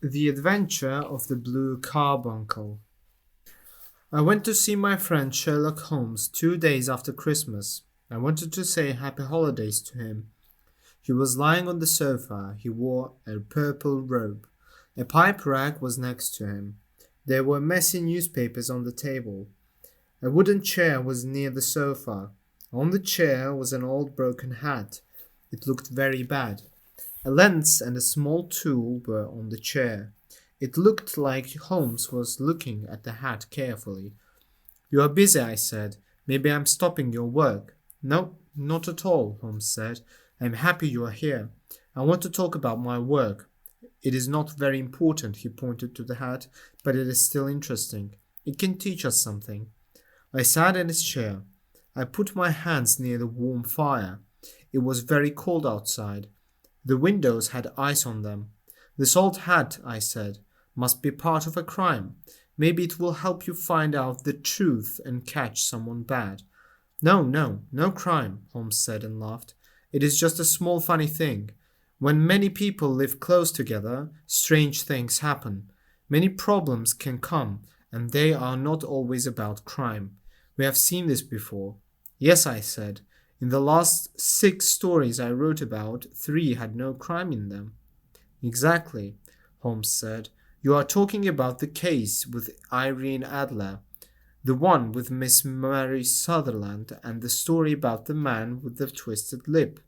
The Adventure of the Blue Carbuncle. I went to see my friend Sherlock Holmes 2 days after Christmas. I wanted to say happy holidays to him. He was lying on the sofa. He wore a purple robe. A pipe rack was next to him. There were messy newspapers on the table. A wooden chair was near the sofa. On the chair was an old broken hat. It looked very bad. A lens and a small tool were on the chair. It looked like Holmes was looking at the hat carefully. "You are busy," I said. "Maybe I'm stopping your work." "No, not at all," Holmes said. "I'm happy you are here. I want to talk about my work. It is not very important," he pointed to the hat, "but it is still interesting. It can teach us something." I sat in his chair. I put my hands near the warm fire. It was very cold outside. The windows had ice on them. "This old hat," I said, "must be part of a crime. Maybe it will help you find out the truth and catch someone bad." "No, no, no crime," Holmes said and laughed. "It is just a small funny thing. When many people live close together, strange things happen. Many problems can come, and they are not always about crime. We have seen this before." "Yes," I said. "In the last 6 stories I wrote about, 3 had no crime in them." "Exactly," Holmes said. "You are talking about the case with Irene Adler, the one with Miss Mary Sutherland, and the story about the man with the twisted lip.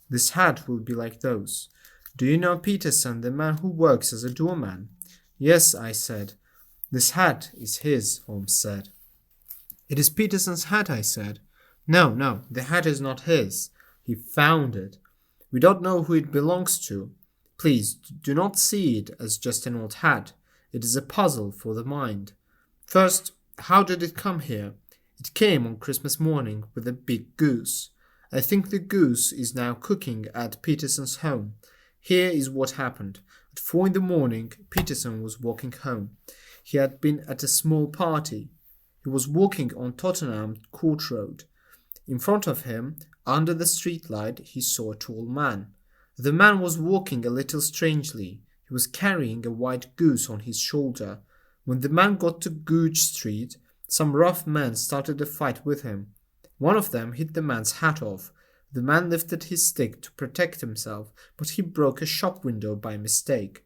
This hat will be like those. Do you know Peterson, the man who works as a doorman?" "Yes," I said. "This hat is his," Holmes said. "It is Peterson's hat," I said. "No, no, the hat is not his. He found it. We don't know who it belongs to. Please do not see it as just an old hat. It is a puzzle for the mind. First, how did it come here? It came on Christmas morning with a big goose. I think the goose is now cooking at Peterson's home. Here is what happened. At 4 in the morning, Peterson was walking home. He had been at a small party. He was walking on Tottenham Court Road. In front of him, under the streetlight, he saw a tall man. The man was walking a little strangely. He was carrying a white goose on his shoulder. When the man got to Goodge Street, some rough men started a fight with him. One of them hit the man's hat off. The man lifted his stick to protect himself, but he broke a shop window by mistake.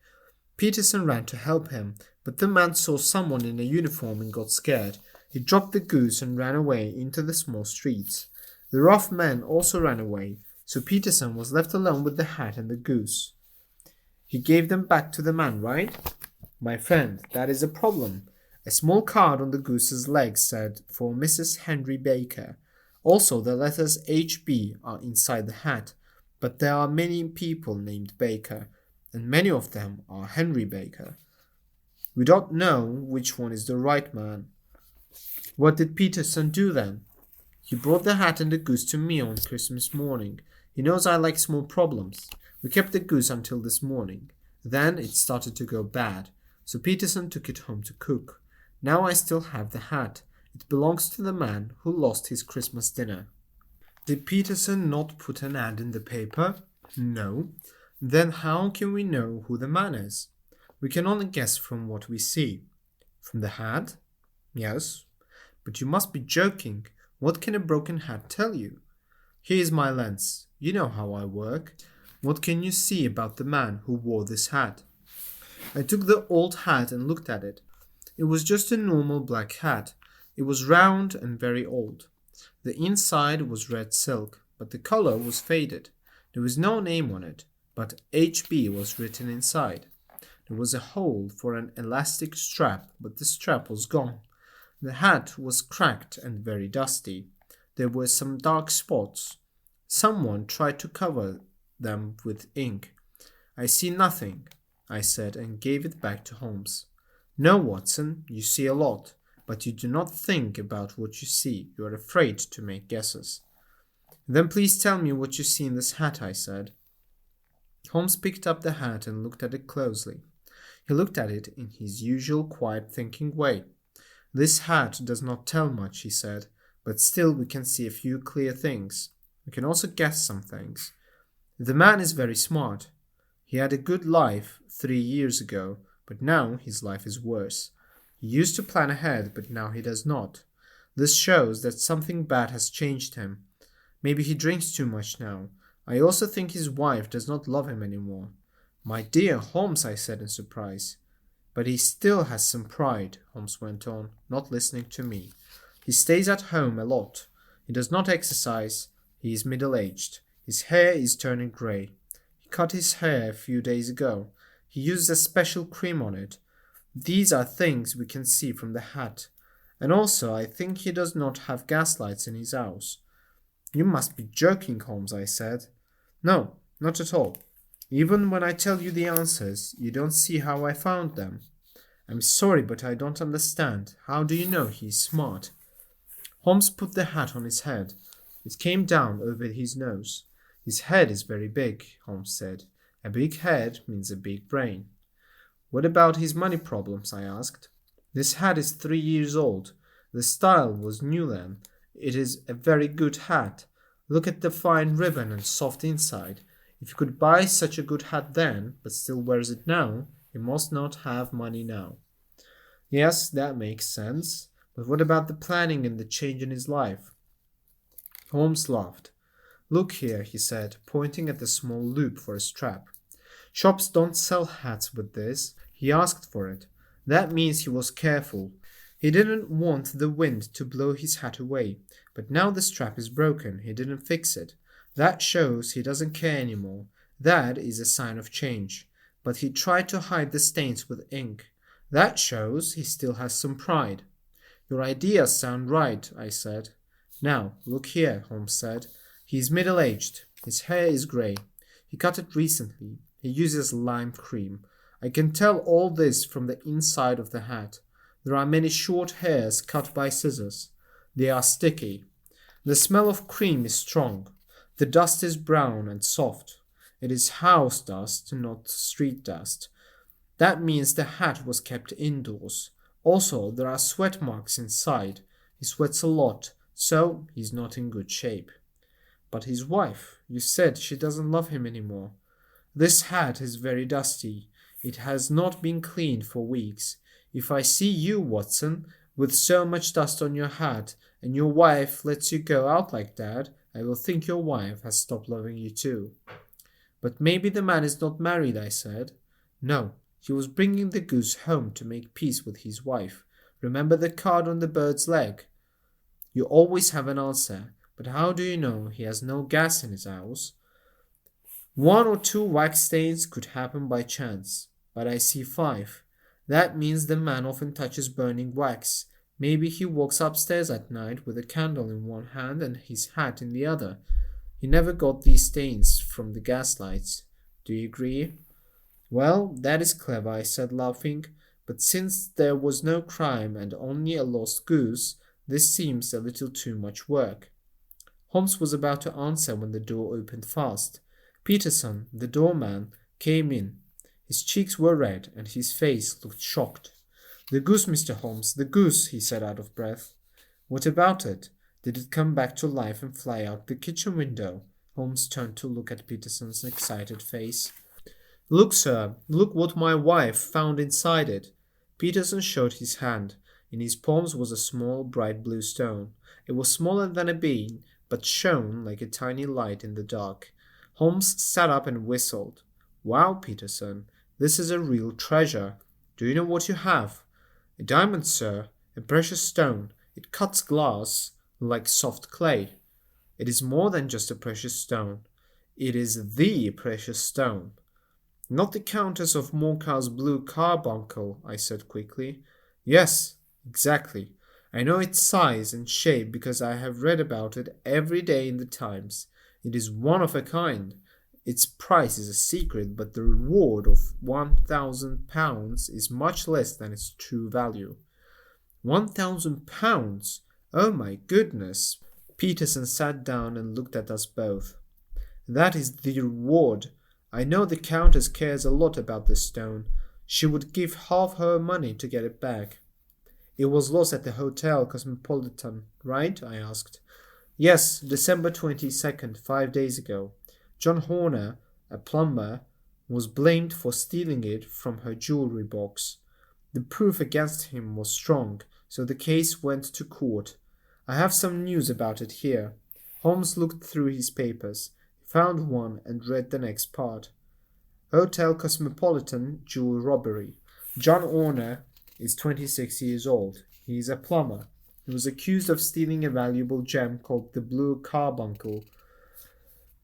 Peterson ran to help him, but the man saw someone in a uniform and got scared. He dropped the goose and ran away into the small streets. The rough men also ran away, so Peterson was left alone with the hat and the goose. He gave them back to the man, right? My friend, that is a problem. A small card on the goose's leg said, "For Mrs. Henry Baker." Also, the letters HB are inside the hat, but there are many people named Baker, and many of them are Henry Baker. We don't know which one is the right man. What did Peterson do then? He brought the hat and the goose to me on Christmas morning. He knows I like small problems. We kept the goose until this morning. Then it started to go bad, so Peterson took it home to cook. Now I still have the hat. It belongs to the man who lost his Christmas dinner. Did Peterson not put an ad in the paper? No. Then how can we know who the man is? We can only guess from what we see. From the hat? Yes. But you must be joking. What can a broken hat tell you? Here is my lens. You know how I work. What can you see about the man who wore this hat? I took the old hat and looked at it. It was just a normal black hat. It was round and very old. The inside was red silk, but the color was faded. There was no name on it, but HB was written inside. There was a hole for an elastic strap, but the strap was gone. The hat was cracked and very dusty. There were some dark spots. Someone tried to cover them with ink. "I see nothing," I said, and gave it back to Holmes. "No, Watson, you see a lot, but you do not think about what you see. You are afraid to make guesses." "Then please tell me what you see in this hat," I said. Holmes picked up the hat and looked at it closely. He looked at it in his usual quiet thinking way. "This hat does not tell much," he said, "but still we can see a few clear things. We can also guess some things. The man is very smart. He had a good life 3 years ago, but now his life is worse. He used to plan ahead, but now he does not. This shows that something bad has changed him. Maybe he drinks too much now. I also think his wife does not love him anymore. My dear Holmes, I said in surprise. But he still has some pride, Holmes went on, not listening to me. He stays at home a lot. He does not exercise. He is middle-aged. His hair is turning grey. He cut his hair a few days ago. He used a special cream on it. These are things we can see from the hat. And also, I think he does not have gaslights in his house. You must be joking, Holmes, I said. No, not at all. Even when I tell you the answers, you don't see how I found them. I'm sorry, but I don't understand. How do you know he is smart? Holmes put the hat on his head. It came down over his nose. His head is very big, Holmes said. A big head means a big brain. What about his money problems? I asked. This hat is 3 years old. The style was new then. It is a very good hat. Look at the fine ribbon and soft inside. If you could buy such a good hat then, but still wears it now, he must not have money now. Yes, that makes sense. But what about the planning and the change in his life? Holmes laughed. Look here, he said, pointing at the small loop for a strap. Shops don't sell hats with this. He asked for it. That means he was careful. He didn't want the wind to blow his hat away, but now the strap is broken. He didn't fix it. That shows he doesn't care anymore. That is a sign of change. But he tried to hide the stains with ink. That shows he still has some pride. Your ideas sound right, I said. Now, look here, Holmes said. He is middle-aged. His hair is grey. He cut it recently. He uses lime cream. I can tell all this from the inside of the hat. There are many short hairs cut by scissors. They are sticky. The smell of cream is strong. The dust is brown and soft. It is house dust, not street dust. That means the hat was kept indoors. Also, there are sweat marks inside. He sweats a lot, so he's not in good shape. But his wife, you said she doesn't love him anymore. This hat is very dusty. It has not been cleaned for weeks. If I see you, Watson, with so much dust on your hat, and your wife lets you go out like that, I will think your wife has stopped loving you too. But maybe the man is not married, I said. No, he was bringing the goose home to make peace with his wife. Remember the card on the bird's leg? You always have an answer, but how do you know he has no gas in his house? 1 or 2 wax stains could happen by chance, but I see 5. That means the man often touches burning wax. Maybe he walks upstairs at night with a candle in one hand and his hat in the other. He never got these stains from the gaslights. Do you agree? Well, that is clever, I said, laughing. But since there was no crime and only a lost goose, this seems a little too much work. Holmes was about to answer when the door opened fast. Peterson, the doorman, came in. His cheeks were red and his face looked shocked. The goose, Mr. Holmes, the goose, he said out of breath. What about it? Did it come back to life and fly out the kitchen window? Holmes turned to look at Peterson's excited face. Look, sir, look what my wife found inside it. Peterson showed his hand. In his palms was a small, bright blue stone. It was smaller than a bean, but shone like a tiny light in the dark. Holmes sat up and whistled. Wow, Peterson, this is a real treasure. Do you know what you have? A diamond, sir, a precious stone. It cuts glass like soft clay. It is more than just a precious stone. It is the precious stone. Not the Countess of Morcar's blue carbuncle, I said quickly. Yes, exactly. I know its size and shape because I have read about it every day in the Times. It is one of a kind. Its price is a secret, but the reward of £1,000 is much less than its true value. £1,000? Oh my goodness! Peterson sat down and looked at us both. That is the reward. I know the Countess cares a lot about this stone. She would give half her money to get it back. It was lost at the Hotel Cosmopolitan, right? I asked. Yes, December 22nd, 5 days ago. John Horner, a plumber, was blamed for stealing it from her jewelry box. The proof against him was strong, so the case went to court. I have some news about it here. Holmes looked through his papers, found one, and read the next part. Hotel Cosmopolitan jewel robbery. John Horner is 26 years old. He is a plumber. He was accused of stealing a valuable gem called the Blue Carbuncle.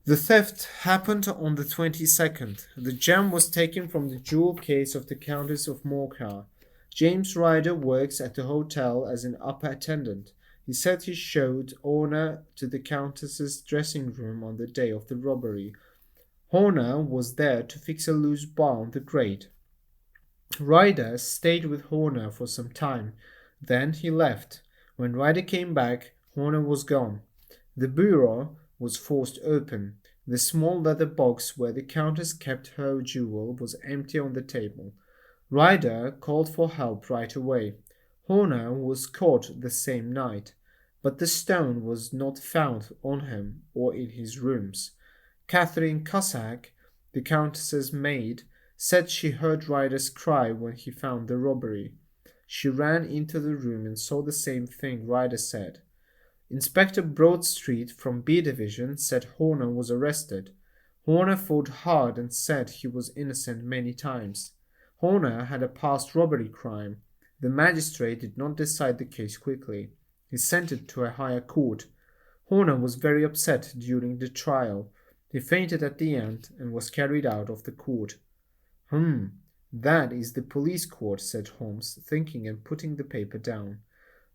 The theft happened on the 22nd. The gem was taken from the jewel case of the Countess of Morcar. James Ryder works at the hotel as an upper attendant. He said he showed Horner to the Countess's dressing room on the day of the robbery. Horner was there to fix a loose bar on the grate. Ryder stayed with Horner for some time. Then he left. When Ryder came back, Horner was gone. The bureau was forced open. The small leather box where the Countess kept her jewel was empty on the table. Ryder called for help right away. Horner was caught the same night, but the stone was not found on him or in his rooms. Catherine Cossack, the Countess's maid, said she heard Ryder's cry when he found the robbery. She ran into the room and saw the same thing Ryder said. Inspector Broadstreet from B Division said Horner was arrested. Horner fought hard and said he was innocent many times. Horner had a past robbery crime. The magistrate did not decide the case quickly. He sent it to a higher court. Horner was very upset during the trial. He fainted at the end and was carried out of the court. That is the police court, said Holmes, thinking and putting the paper down.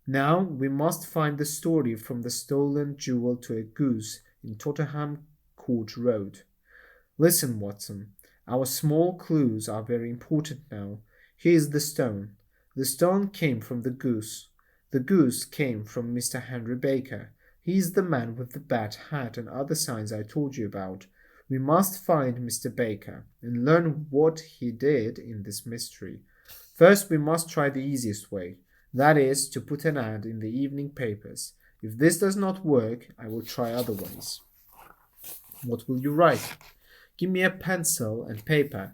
Now we must find the story from the stolen jewel to a goose in Tottenham Court Road. Listen, Watson, our small clues are very important now. Here is the stone. The stone came from the goose. The goose came from Mr. Henry Baker. He is the man with the bad hat and other signs I told you about. We must find Mr. Baker and learn what he did in this mystery. First, we must try the easiest way. That is, to put an ad in the evening papers. If this does not work, I will try other ways. What will you write? Give me a pencil and paper.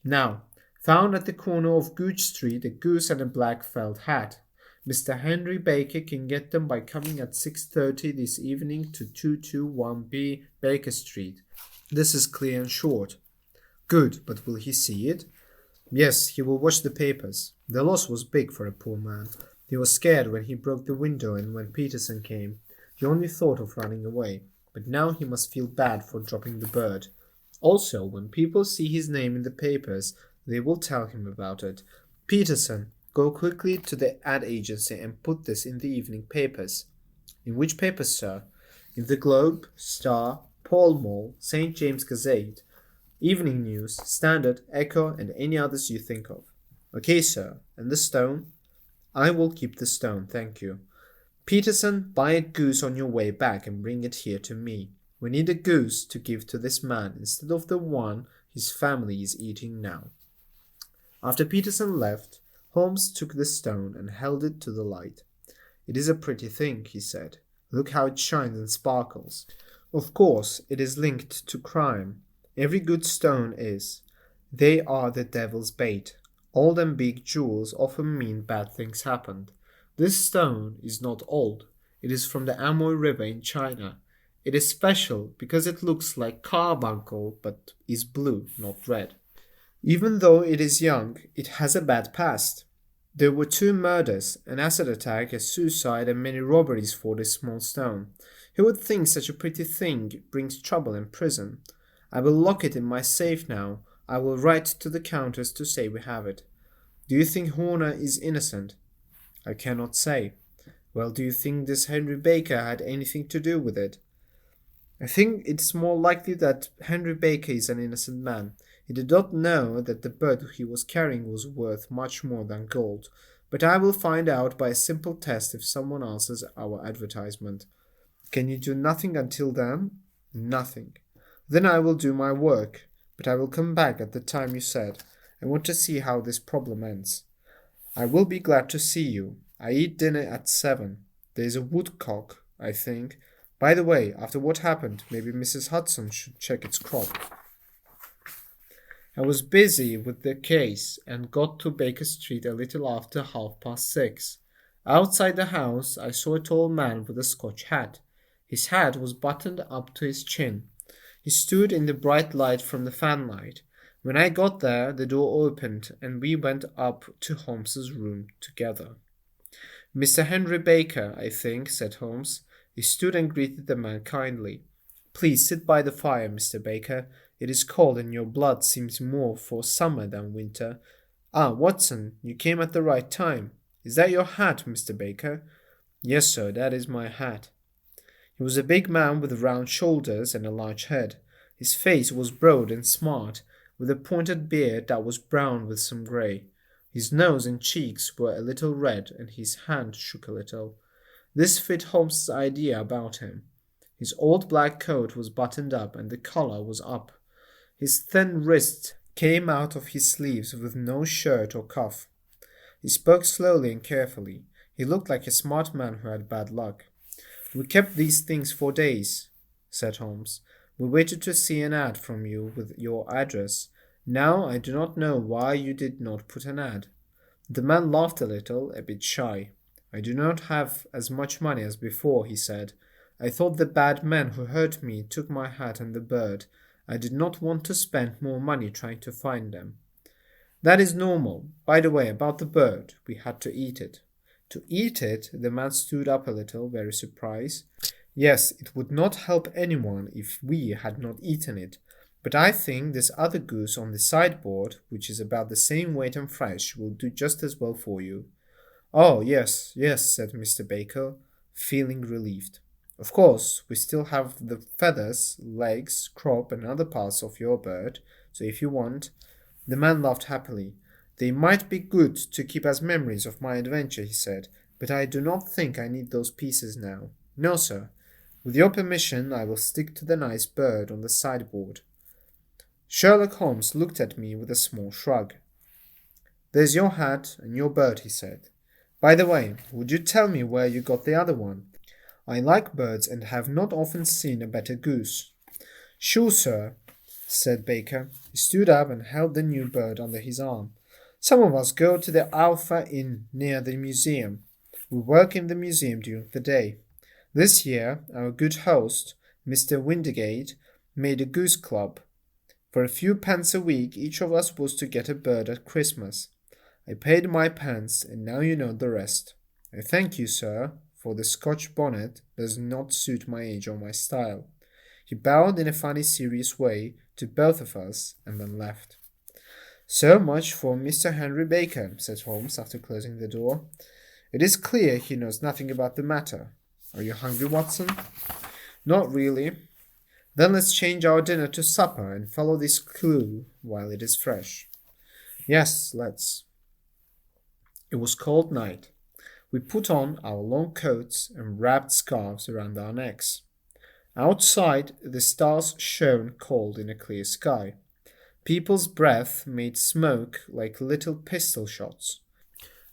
Now, found at the corner of Gooch Street a goose and a black felt hat. Mr. Henry Baker can get them by coming at 6:30 this evening to 221B Baker Street. This is clear and short. Good, but will he see it? Yes, he will watch the papers. The loss was big for a poor man. He was scared when he broke the window and when Peterson came. He only thought of running away. But now he must feel bad for dropping the bird. Also, when people see his name in the papers, they will tell him about it. Peterson, go quickly to the ad agency and put this in the evening papers. In which papers, sir? In the Globe, Star, Pall Mall, St. James Gazette, Evening News, Standard, Echo, and any others you think of. Okay, sir. And the stone? I will keep the stone, thank you. Peterson, buy a goose on your way back and bring it here to me. We need a goose to give to this man instead of the one his family is eating now. After Peterson left, Holmes took the stone and held it to the light. It is a pretty thing, he said. Look how it shines and sparkles. Of course, it is linked to crime. Every good stone is. They are the devil's bait. Old and big jewels often mean bad things happened. This stone is not old. It is from the Amoy River in China. It is special because it looks like carbuncle but is blue, not red. Even though it is young, it has a bad past. There were 2 murders, an acid attack, a suicide, and many robberies for this small stone. Who would think such a pretty thing brings trouble in prison? I will lock it in my safe now. I will write to the Countess to say we have it. Do you think Horner is innocent? I cannot say. Well, do you think this Henry Baker had anything to do with it? I think it's more likely that Henry Baker is an innocent man. He did not know that the bird he was carrying was worth much more than gold, but I will find out by a simple test if someone answers our advertisement. Can you do nothing until then? Nothing. Then I will do my work, but I will come back at the time you said. I want to see how this problem ends. I will be glad to see you. I eat dinner at 7. There is a woodcock, I think. By the way, after what happened, maybe Mrs. Hudson should check its crop. I was busy with the case and got to Baker Street a little after 6:30. Outside the house, I saw a tall man with a Scotch hat. His hat was buttoned up to his chin. He stood in the bright light from the fanlight. When I got there, the door opened and we went up to Holmes's room together. "Mr. Henry Baker, I think," said Holmes. He stood and greeted the man kindly. "Please sit by the fire, Mr. Baker. It is cold and your blood seems more for summer than winter. Ah, Watson, you came at the right time. Is that your hat, Mr. Baker?" "Yes, sir, that is my hat." He was a big man with round shoulders and a large head. His face was broad and smart, with a pointed beard that was brown with some grey. His nose and cheeks were a little red, and his hand shook a little. This fit Holmes's idea about him. His old black coat was buttoned up, and the collar was up. His thin wrists came out of his sleeves with no shirt or cuff. He spoke slowly and carefully. He looked like a smart man who had bad luck. "We kept these things for days," said Holmes. "We waited to see an ad from you with your address. Now I do not know why you did not put an ad." The man laughed a little, a bit shy. "I do not have as much money as before," he said. "I thought the bad men who hurt me took my hat and the bird. I did not want to spend more money trying to find them." "That is normal. By the way, about the bird, we had to eat it." "To eat it?" The man stood up a little, very surprised. "Yes, it would not help anyone if we had not eaten it. But I think this other goose on the sideboard, which is about the same weight and fresh, will do just as well for you." "Oh, yes, yes," said Mr. Baker, feeling relieved. "Of course, we still have the feathers, legs, crop, and other parts of your bird, so if you want—" The man laughed happily. "They might be good to keep as memories of my adventure," he said, "but I do not think I need those pieces now. No, sir. With your permission, I will stick to the nice bird on the sideboard." Sherlock Holmes looked at me with a small shrug. "There's your hat and your bird," he said. "By the way, would you tell me where you got the other one? I like birds and have not often seen a better goose." "Sure, sir," said Baker. He stood up and held the new bird under his arm. "Some of us go to the Alpha Inn near the museum. We work in the museum during the day. This year, our good host, Mr. Windigate, made a goose club. For a few pence a week, each of us was to get a bird at Christmas. I paid my pence, and now you know the rest. I thank you, sir, for the Scotch bonnet does not suit my age or my style." He bowed in a funny, serious way to both of us and then left. "So much for Mr. Henry Baker," said Holmes after closing the door. "It is clear he knows nothing about the matter. Are you hungry, Watson?" "Not really." "Then let's change our dinner to supper and follow this clue while it is fresh." "Yes, let's." It was cold night. We put on our long coats and wrapped scarves around our necks. Outside, the stars shone cold in a clear sky. People's breath made smoke like little pistol shots.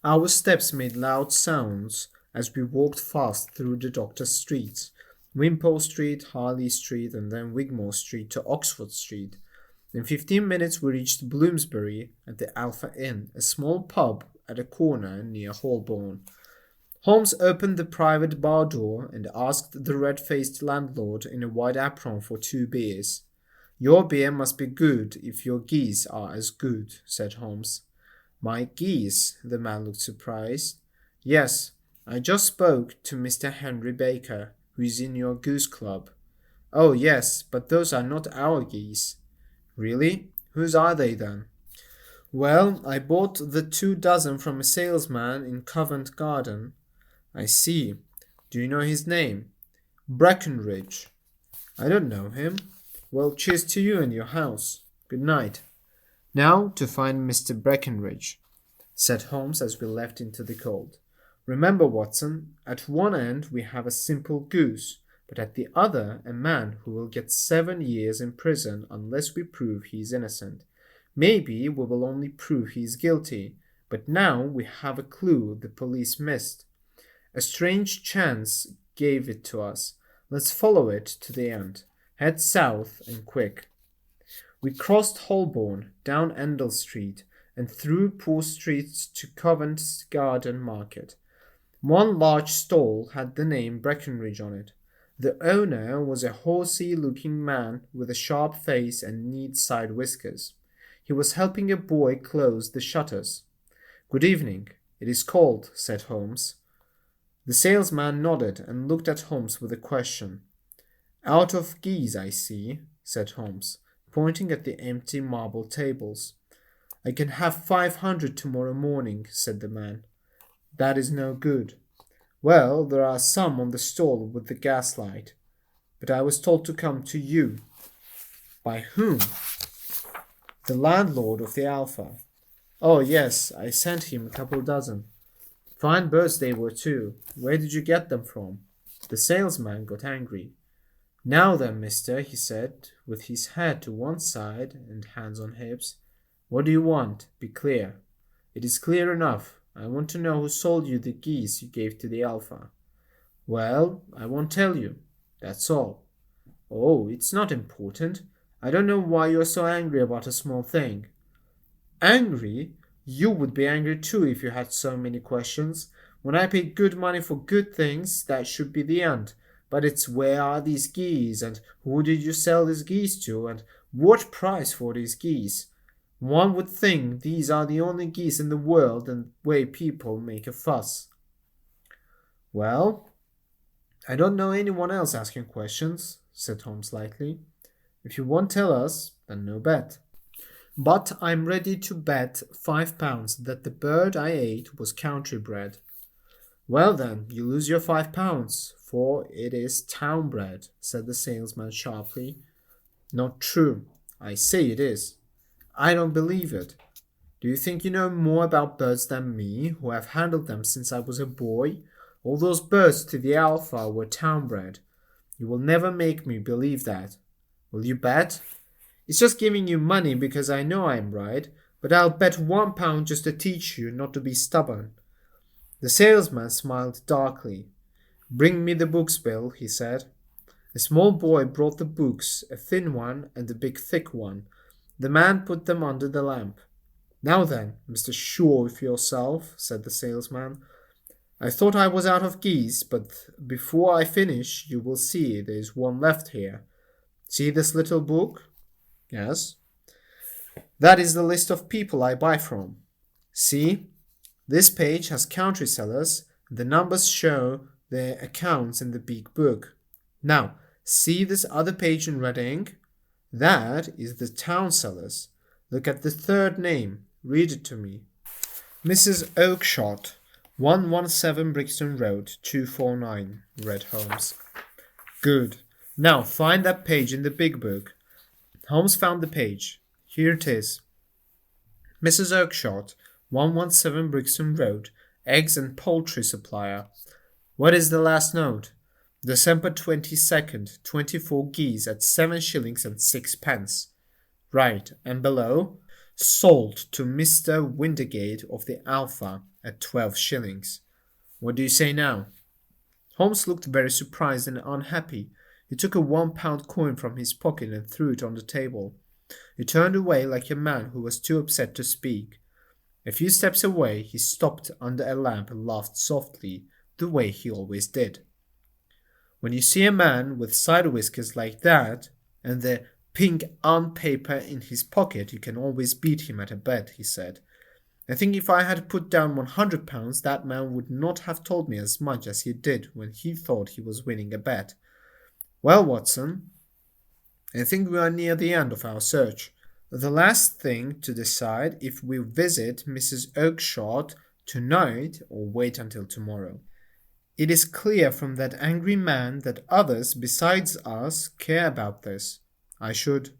Our steps made loud sounds as we walked fast through the Doctor's streets, Wimpole Street, Harley Street, and then Wigmore Street to Oxford Street. In 15 minutes we reached Bloomsbury at the Alpha Inn, a small pub at a corner near Holborn. Holmes opened the private bar door and asked the red-faced landlord in a white apron for 2 beers. "Your beer must be good if your geese are as good," said Holmes. "My geese?" The man looked surprised. "Yes, I just spoke to Mr. Henry Baker, who is in your goose club." "Oh, yes, but those are not our geese." "Really? Whose are they then?" "Well, I bought the 2 dozen from a salesman in Covent Garden." "I see. Do you know his name?" "Breckenridge." "I don't know him." "Well, cheers to you and your house. Good night." "Now to find Mr. Breckenridge," said Holmes as we left into the cold. "Remember, Watson, at one end we have a simple goose, but at the other a man who will get 7 years in prison unless we prove he is innocent. Maybe we will only prove he is guilty, but now we have a clue the police missed. A strange chance gave it to us. Let's follow it to the end. Head south and quick." We crossed Holborn, down Endell Street, and through Poor Street to Covent Garden Market. One large stall had the name Breckenridge on it. The owner was a horsey-looking man with a sharp face and neat side whiskers. He was helping a boy close the shutters. "Good evening. It is cold," said Holmes. The salesman nodded and looked at Holmes with a question. "Out of geese, I see," said Holmes, pointing at the empty marble tables. "I can have 500 tomorrow morning," said the man. "That is no good." "Well, there are some on the stall with the gaslight. But I was told to come to you." "By whom?" "The landlord of the Alpha." "Oh, yes, I sent him a couple dozen. Fine birds they were too. Where did you get them from?" The salesman got angry. "Now then, mister," he said, with his head to one side and hands on hips, "what do you want? Be clear." "It is clear enough. I want to know who sold you the geese you gave to the Alpha." "Well, I won't tell you. That's all." "Oh, it's not important. I don't know why you are so angry about a small thing." "Angry? You would be angry too if you had so many questions. When I pay good money for good things, that should be the end. But it's where are these geese, and who did you sell these geese to, and what price for these geese? One would think these are the only geese in the world, and the way people make a fuss." "Well, I don't know anyone else asking questions," said Holmes lightly. "If you won't tell us, then no bet. But I'm ready to bet £5 that the bird I ate was country bred." "Well then, you lose your £5, for it is town bred," said the salesman sharply. "Not true. I say it is." "I don't believe it." "Do you think you know more about birds than me, who have handled them since I was a boy? All those birds to the Alpha were town bred. You will never make me believe that. Will you bet?" "It's just giving you money because I know I'm right, but I'll bet £1 just to teach you not to be stubborn." The salesman smiled darkly. "Bring me the books, Bill," he said. A small boy brought the books, a thin one and a big thick one. The man put them under the lamp. "Now then, Mr. Sure of yourself," said the salesman. "I thought I was out of geese, but before I finish you will see there is one left here. See this little book?" "Yes." "That is the list of people I buy from. See? This page has country sellers, and the numbers show their accounts in the big book. Now, see this other page in red ink? That is the town sellers. Look at the third name. Read it to me." "Mrs. Oakshott, 117 Brixton Road, 249, read Holmes. "Good. Now find that page in the big book." Holmes found the page. Here it is. "Mrs. Oakshott, 117 Brixton Road, eggs and poultry supplier." What is the last note? "December 22nd, 24 geese at 7 shillings and 6 pence. Right, and below? "Sold to Mr. Wintergate of the Alpha at 12 shillings. What do you say now?" Holmes looked very surprised and unhappy. He took a £1 coin from his pocket and threw it on the table. He turned away like a man who was too upset to speak. A few steps away he stopped under a lamp and laughed softly, the way he always did. "When you see a man with side whiskers like that, and the pink paper in his pocket, you can always beat him at a bet," he said. "I think if I had put down £100, that man would not have told me as much as he did when he thought he was winning a bet. Well, Watson, I think we are near the end of our search. The last thing to decide if we visit Mrs. Oakshott tonight or wait until tomorrow. It is clear from that angry man that others besides us care about this. I should."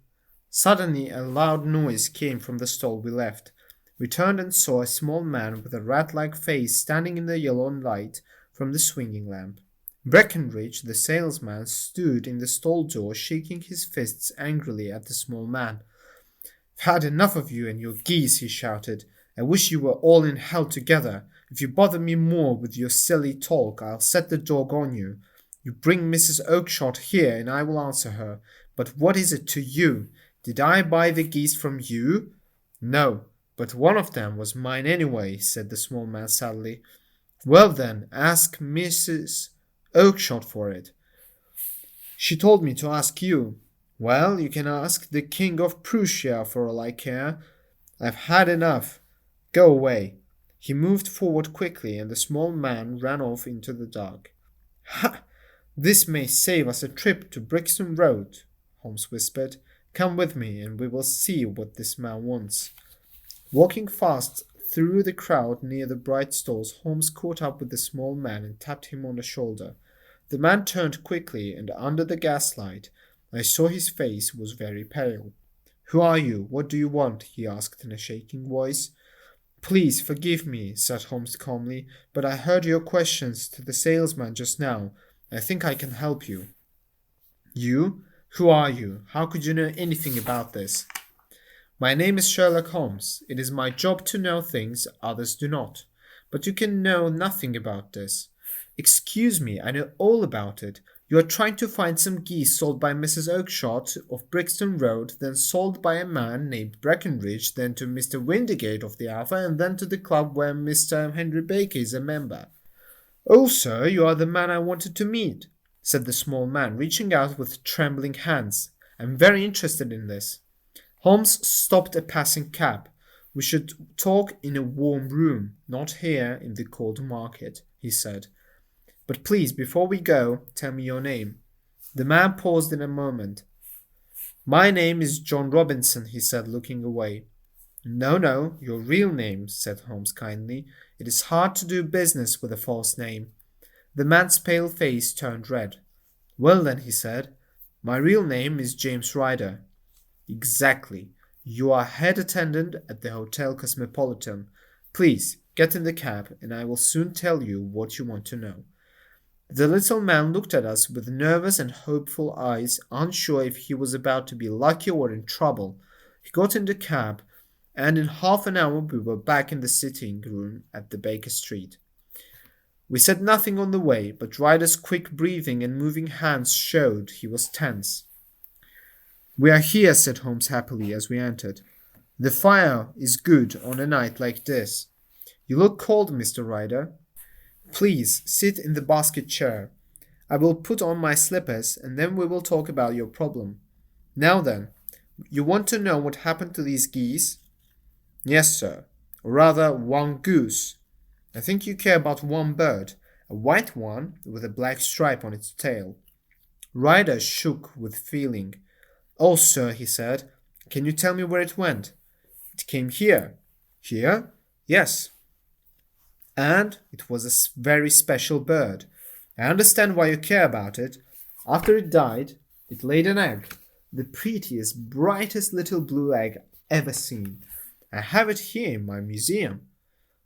Suddenly a loud noise came from the stall we left. We turned and saw a small man with a rat-like face standing in the yellow light from the swinging lamp. Breckenridge, the salesman, stood in the stall door shaking his fists angrily at the small man. "I've had enough of you and your geese," he shouted. "I wish you were all in hell together. If you bother me more with your silly talk, I'll set the dog on you. You bring Mrs. Oakshott here and I will answer her. But what is it to you? Did I buy the geese from you? No, but one of them was mine anyway, said the small man sadly. Well then, ask Mrs. Oakshott for it. She told me to ask you. Well, you can ask the King of Prussia for all I care. I've had enough. Go away. He moved forward quickly, and the small man ran off into the dark. Ha! This may save us a trip to Brixton Road, Holmes whispered. Come with me, and we will see what this man wants. Walking fast through the crowd near the bright stalls, Holmes caught up with the small man and tapped him on the shoulder. The man turned quickly, and under the gaslight, I saw his face was very pale. Who are you? What do you want? He asked in a shaking voice. Please forgive me, said Holmes calmly, but I heard your questions to the salesman just now. I think I can help you. You? Who are you? How could you know anything about this? My name is Sherlock Holmes. It is my job to know things others do not. But you can know nothing about this. Excuse me, I know all about it. You are trying to find some geese sold by Mrs. Oakshott of Brixton Road, then sold by a man named Breckenridge, then to Mr. Windigate of the Alpha, and then to the club where Mr. Henry Baker is a member. Oh, sir, you are the man I wanted to meet, said the small man, reaching out with trembling hands. I'm very interested in this. Holmes stopped a passing cab. We should talk in a warm room, not here in the cold market, he said. But please, before we go, tell me your name. The man paused in a moment. My name is John Robinson, he said, looking away. No, your real name, said Holmes kindly. It is hard to do business with a false name. The man's pale face turned red. Well then, he said, my real name is James Ryder. Exactly. You are head attendant at the Hotel Cosmopolitan. Please, get in the cab, and I will soon tell you what you want to know. The little man looked at us with nervous and hopeful eyes, unsure if he was about to be lucky or in trouble. He got in the cab, and in half an hour we were back in the sitting room at the Baker Street. We said nothing on the way, but Ryder's quick breathing and moving hands showed he was tense. We are here, said Holmes happily as we entered. The fire is good on a night like this. You look cold, Mr. Ryder. Please sit in the basket chair. I will put on my slippers, and then we will talk about your problem. Now then, you want to know what happened to these geese? Yes, sir. Or rather, one goose. I think you care about one bird, a white one with a black stripe on its tail. Ryder shook with feeling. Oh, sir, he said, can you tell me where it went? It came here. Here? Yes. And it was a very special bird. I understand why you care about it. After it died, it laid an egg, the prettiest, brightest little blue egg ever seen. I have it here in my museum.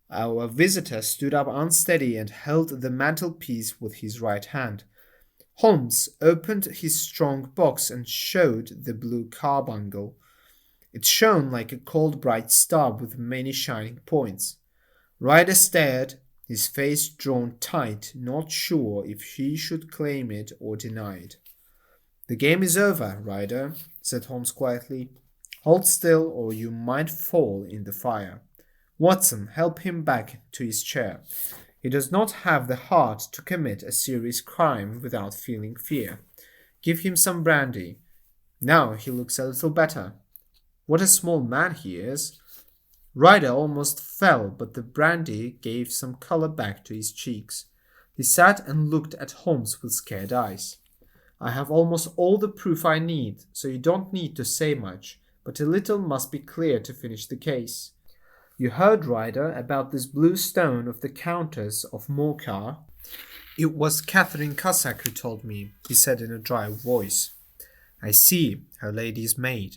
Our visitor stood up unsteady and held the mantelpiece with his right hand. Holmes opened his strong box and showed the blue carbuncle. It shone like a cold bright star with many shining points. Ryder stared, his face drawn tight, not sure if he should claim it or deny it. The game is over, Ryder, said Holmes quietly. Hold still or you might fall in the fire. Watson, help him back to his chair. He does not have the heart to commit a serious crime without feeling fear. Give him some brandy. Now he looks a little better. What a small man he is. Ryder almost fell, but the brandy gave some color back to his cheeks. He sat and looked at Holmes with scared eyes. I have almost all the proof I need, so you don't need to say much, but a little must be clear to finish the case. You heard, Ryder, about this blue stone of the Countess of Morcar? It was Catherine Cossack who told me, he said in a dry voice. I see, her lady's maid.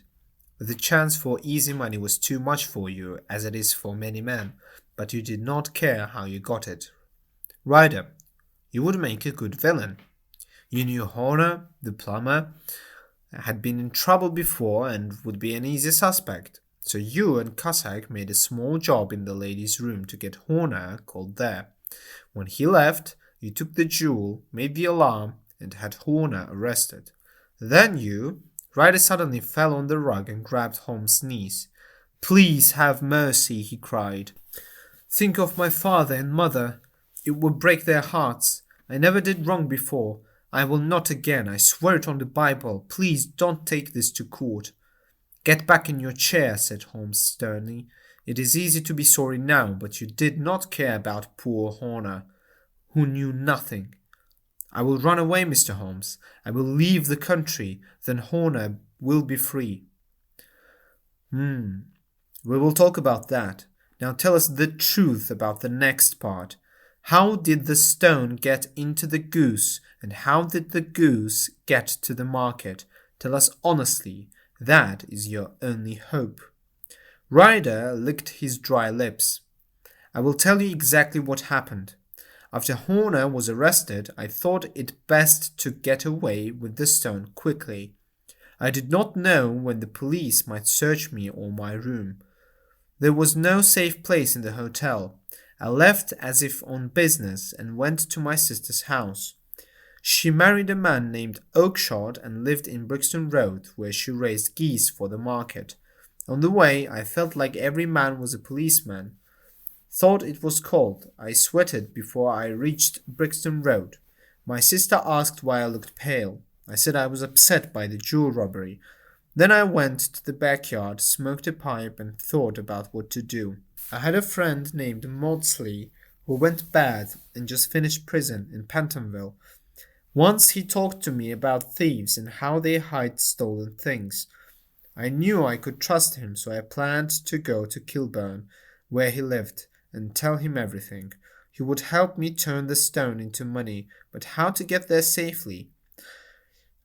The chance for easy money was too much for you, as it is for many men, but you did not care how you got it. Ryder, you would make a good villain. You knew Horner, the plumber, had been in trouble before and would be an easy suspect. So you and Cossack made a small job in the lady's room to get Horner called there. When he left, you took the jewel, made the alarm, and had Horner arrested. Then you, Ryder suddenly fell on the rug and grabbed Holmes' knees. "Please have mercy," he cried. "Think of my father and mother. It will break their hearts. I never did wrong before. I will not again. I swear it on the Bible. Please don't take this to court." "Get back in your chair," said Holmes sternly. "It is easy to be sorry now, but you did not care about poor Horner, who knew nothing. I will run away, Mr. Holmes. I will leave the country. Then Horner will be free." We will talk about that. Now tell us the truth about the next part. How did the stone get into the goose, and how did the goose get to the market? Tell us honestly. That is your only hope. Ryder licked his dry lips. "I will tell you exactly what happened. After Horner was arrested, I thought it best to get away with the stone quickly. I did not know when the police might search me or my room. There was no safe place in the hotel. I left as if on business and went to my sister's house. She married a man named Oakshott and lived in Brixton Road, where she raised geese for the market. On the way, I felt like every man was a policeman. Thought it was cold. I sweated before I reached Brixton Road. My sister asked why I looked pale. I said I was upset by the jewel robbery. Then I went to the backyard, smoked a pipe, and thought about what to do. I had a friend named Maudsley who went bad and just finished prison in Pentonville. Once he talked to me about thieves and how they hide stolen things. I knew I could trust him, so I planned to go to Kilburn, where he lived, and tell him everything. He would help me turn the stone into money, but how to get there safely?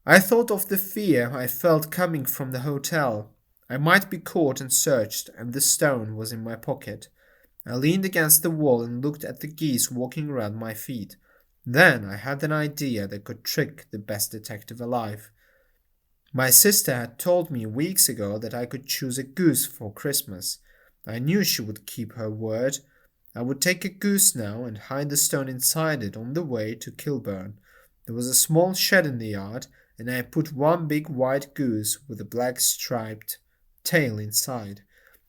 I thought of the fear I felt coming from the hotel. I might be caught and searched, and the stone was in my pocket. I leaned against the wall and looked at the geese walking around my feet. Then I had an idea that could trick the best detective alive. My sister had told me weeks ago that I could choose a goose for Christmas. I knew she would keep her word. I would take a goose now and hide the stone inside it on the way to Kilburn. There was a small shed in the yard, and I put one big white goose with a black striped tail inside.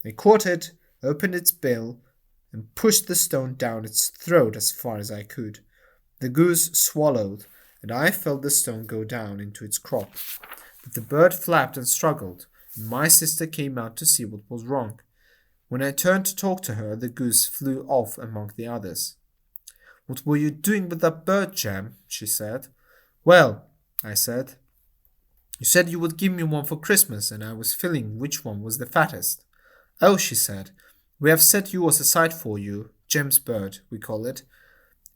I caught it, opened its bill, and pushed the stone down its throat as far as I could. The goose swallowed, and I felt the stone go down into its crop. But the bird flapped and struggled, and my sister came out to see what was wrong. When I turned to talk to her, the goose flew off among the others. "What were you doing with that bird, Jem?" she said. "Well," I said, "you said you would give me one for Christmas, and I was feeling which one was the fattest." "Oh," she said, "we have set yours aside for you, Jem's bird, we call it.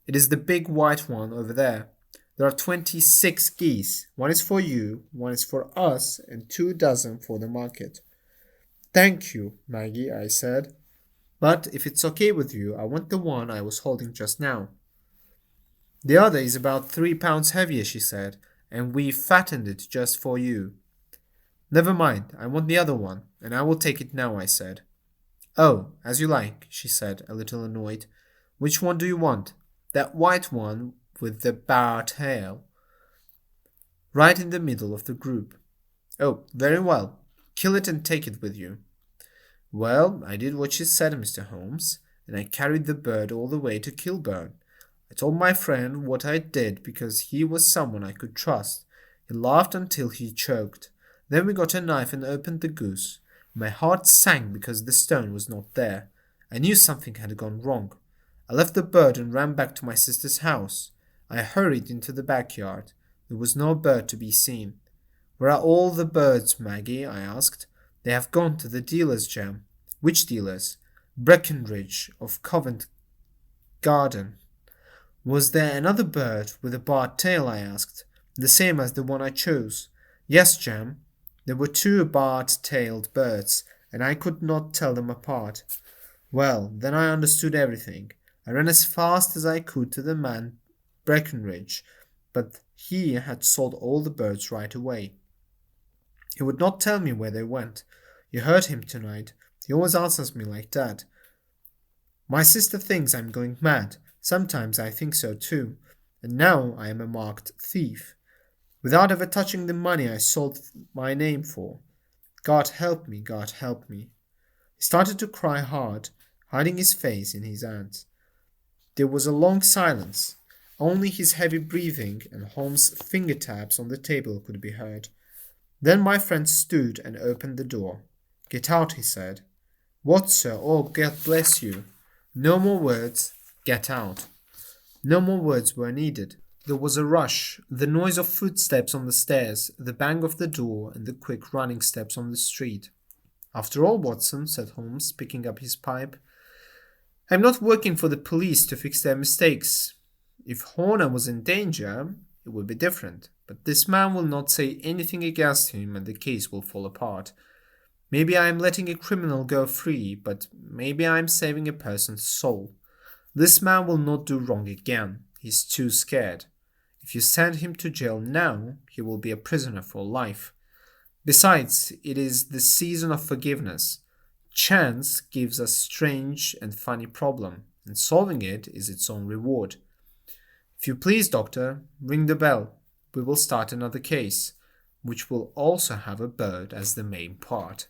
It is the big white one over there. There are 26 geese. One is for you, one is for us, and 2 dozen for the market." "Thank you, Maggie," I said. "But if it's okay with you, I want the one I was holding just now." "The other is about 3 pounds heavier," she said, "and we fattened it just for you." "Never mind, I want the other one, and I will take it now," I said. "Oh, as you like," she said, a little annoyed. "Which one do you want? That white one with the bar tail?" "Right in the middle of the group." "Oh, very well. Kill it and take it with you." Well, I did what she said, Mr. Holmes, and I carried the bird all the way to Kilburn. I told my friend what I did because he was someone I could trust. He laughed until he choked. Then we got a knife and opened the goose. My heart sank because the stone was not there. I knew something had gone wrong. I left the bird and ran back to my sister's house. I hurried into the backyard. There was no bird to be seen. "Where are all the birds, Maggie?" I asked. "They have gone to the dealers, Jem." "Which dealers?" "Breckenridge of Covent Garden." "Was there another bird with a barred tail?" I asked. "The same as the one I chose?" "Yes, Jem. There were 2 barred-tailed birds, and I could not tell them apart." Well, then I understood everything. I ran as fast as I could to the man Breckenridge, but he had sold all the birds right away. He would not tell me where they went. You heard him tonight. He always answers me like that. My sister thinks I'm going mad. Sometimes I think so too. And now I am a marked thief. without ever touching the money I sold my name for. God help me, God help me. He started to cry hard, hiding his face in his hands. There was a long silence. Only his heavy breathing and Holmes' finger taps on the table could be heard. Then my friend stood and opened the door. "Get out," he said. "What, sir? Oh, God bless you." No more words. Get out. No more words were needed. There was a rush, the noise of footsteps on the stairs, the bang of the door, and the quick running steps on the street. "After all, Watson," said Holmes, picking up his pipe, "I'm not working for the police to fix their mistakes. If Horner was in danger, it would be different. But this man will not say anything against him and the case will fall apart. Maybe I am letting a criminal go free, but maybe I am saving a person's soul. This man will not do wrong again. He's too scared. If you send him to jail now, he will be a prisoner for life. Besides, it is the season of forgiveness. Chance gives us strange and funny problem, and solving it is its own reward. If you please, doctor, ring the bell. We will start another case, which will also have a bird as the main part."